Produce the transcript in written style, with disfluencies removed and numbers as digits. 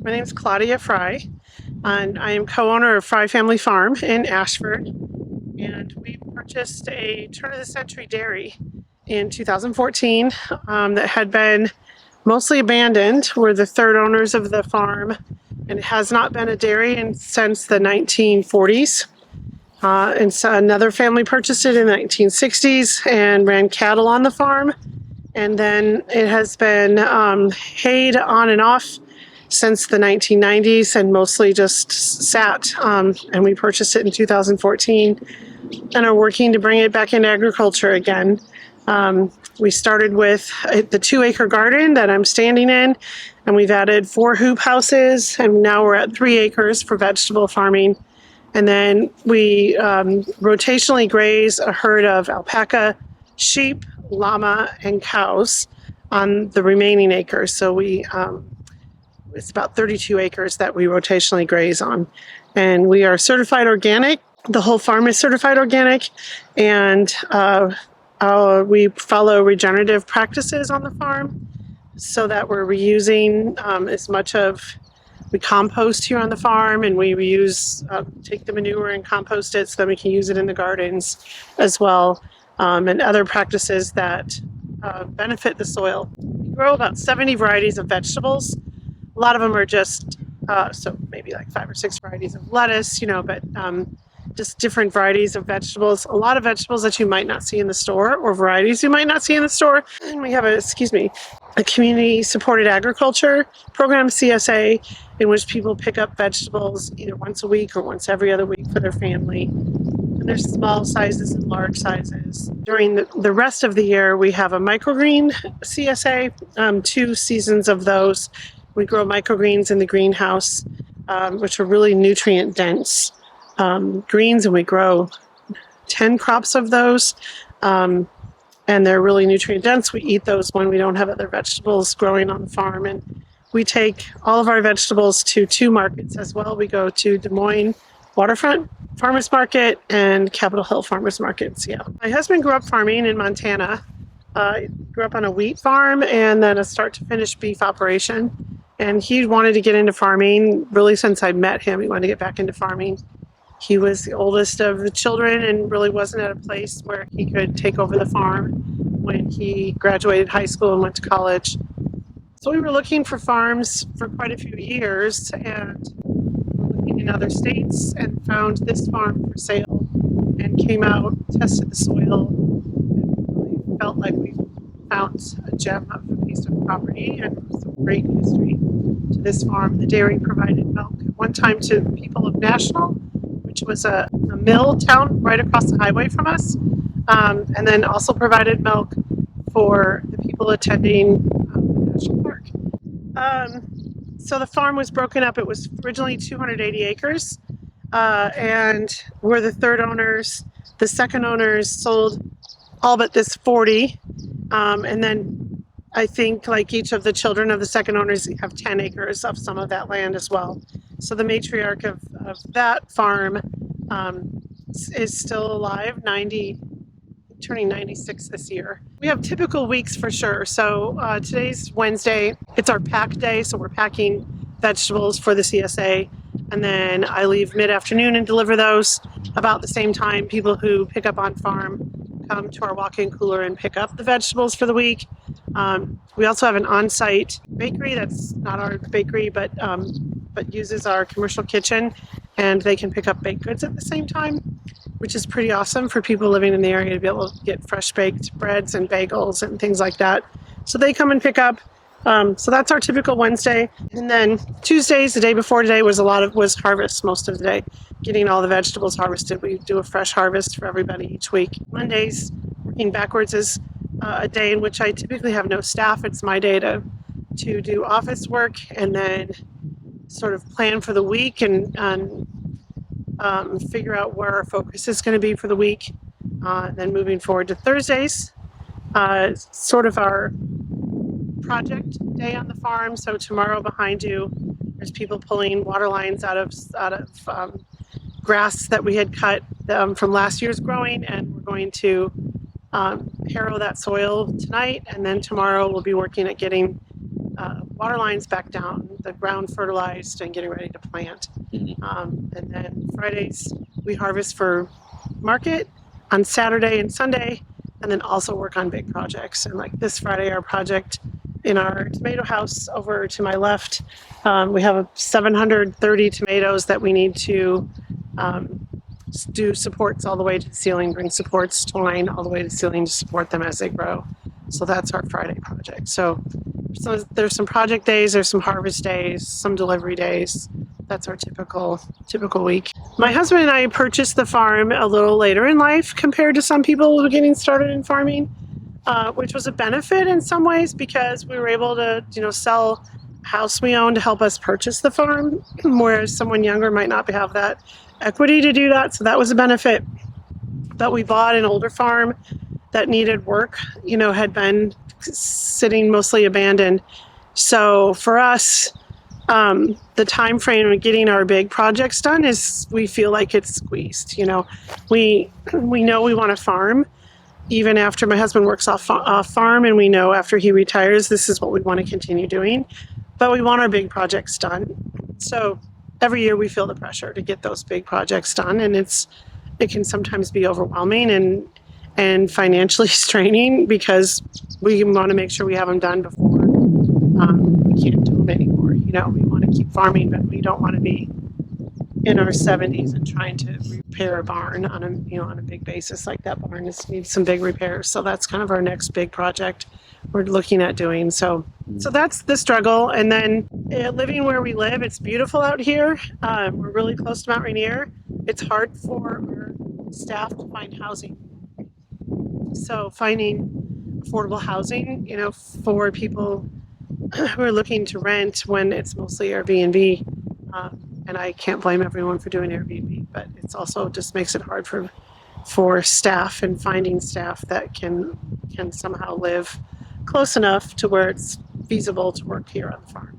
My name is Claudia Frey, and I am co-owner of Frey Family Farm in Ashford. And we purchased a turn-of-the-century dairy in 2014 that had been mostly abandoned. We're the third owners of the farm, and it has not been a dairy since the 1940s. And so another family purchased it in the 1960s and ran cattle on the farm. And then it has been hayed on and off since the 1990s and mostly just sat. And we purchased it in 2014 and are working to bring it back into agriculture again. We started with the 2-acre garden that I'm standing in, and we've added 4 hoop houses, and now we're at 3 acres for vegetable farming. And then we rotationally graze a herd of alpaca, sheep, llama, and cows on the remaining acres. So it's about 32 acres that we rotationally graze on. And we are certified organic. The whole farm is certified organic. And we follow regenerative practices on the farm so that we're reusing as much of. We compost here on the farm, and we reuse, take the manure and compost it so that we can use it in the gardens as well, and other practices that benefit the soil. We grow about 70 varieties of vegetables. A lot of them are just, so maybe like 5 or 6 varieties of lettuce, but just different varieties of vegetables. A lot of vegetables that you might not see in the store, or varieties you might not see in the store. And we have a community supported agriculture program, CSA, in which people pick up vegetables either once a week or once every other week for their family. And there's small sizes and large sizes. During the rest of the year, we have a microgreen CSA, 2 seasons of those. We grow microgreens in the greenhouse, which are really nutrient dense greens, and we grow 10 crops of those. And they're really nutrient dense. We eat those when we don't have other vegetables growing on the farm. And we take all of our vegetables to 2 markets as well. We go to Des Moines Waterfront Farmers Market and Capitol Hill Farmers Market in Seattle. My husband grew up farming in Montana. Grew up on a wheat farm and then a start to finish beef operation. And he wanted to get into farming really since I met him. He wanted to get back into farming. He was the oldest of the children and really wasn't at a place where he could take over the farm when he graduated high school and went to college. So we were looking for farms for quite a few years and looking in other states and found this farm for sale and came out, tested the soil, and really felt like we found a gem of a piece of property and some great history to this farm. The dairy provided milk at one time to the people of National, which was a mill town right across the highway from us, and then also provided milk for the people attending the National Park. So the farm was broken up. It was originally 280 acres, and we're the third owners. The second owners sold all but this 40, and then I think like each of the children of the second owners have 10 acres of some of that land as well. So the matriarch of that farm is still alive, turning 96 this year. We have typical weeks for sure. So today's Wednesday. It's our pack day, so we're packing vegetables for the CSA. And then I leave mid-afternoon and deliver those. About the same time, people who pick up on farm come to our walk-in cooler and pick up the vegetables for the week. We also have an on-site bakery that's not our bakery, but uses our commercial kitchen, and they can pick up baked goods at the same time, which is pretty awesome for people living in the area to be able to get fresh baked breads and bagels and things like that. So they come and pick up. So that's our typical Wednesday. And then Tuesdays, the day before today, was harvest most of the day, getting all the vegetables harvested. We do a fresh harvest for everybody each week. Mondays, working backwards, is a day in which I typically have no staff. It's my day to do office work and then sort of plan for the week and figure out where our focus is going to be for the week. Then moving forward to Thursdays, sort of our project day on the farm. So tomorrow behind you, there's people pulling water lines out of grass that we had cut from last year's growing, and we're going to harrow that soil tonight, and then tomorrow we'll be working at getting water lines back down, the ground fertilized, and getting ready to plant. And then Fridays we harvest for market on Saturday and Sunday, and then also work on big projects. And like this Friday, our project in our tomato house over to my left, we have 730 tomatoes that we need to do supports all the way to the ceiling, bring supports to line all the way to the ceiling to support them as they grow. So that's our Friday project. So there's some project days, there's some harvest days, some delivery days. That's our typical week. My husband and I purchased the farm a little later in life compared to some people who are getting started in farming, which was a benefit in some ways because we were able to, sell a house we own to help us purchase the farm, whereas someone younger might not have that equity to do that. So that was a benefit. But we bought an older farm that needed work, had been sitting mostly abandoned. So for us, the time frame of getting our big projects done is we feel like it's squeezed. We know we want to farm even after my husband works off farm, and we know after he retires this is what we want to continue doing, but we want our big projects done. So every year we feel the pressure to get those big projects done, and it can sometimes be overwhelming and financially straining because we want to make sure we have them done before we can't do them anymore. We want to keep farming, but we don't want to be in our 70s and trying to repair a barn on a big basis. Like that barn needs some big repairs. So that's kind of our next big project we're looking at doing. So that's the struggle. And then living where we live, it's beautiful out here. We're really close to Mount Rainier. It's hard for our staff to find housing. So finding affordable housing, for people who are looking to rent when it's mostly Airbnb. And I can't blame everyone for doing Airbnb, but it's also just makes it hard for staff and finding staff that can somehow live close enough to where it's feasible to work here on the farm.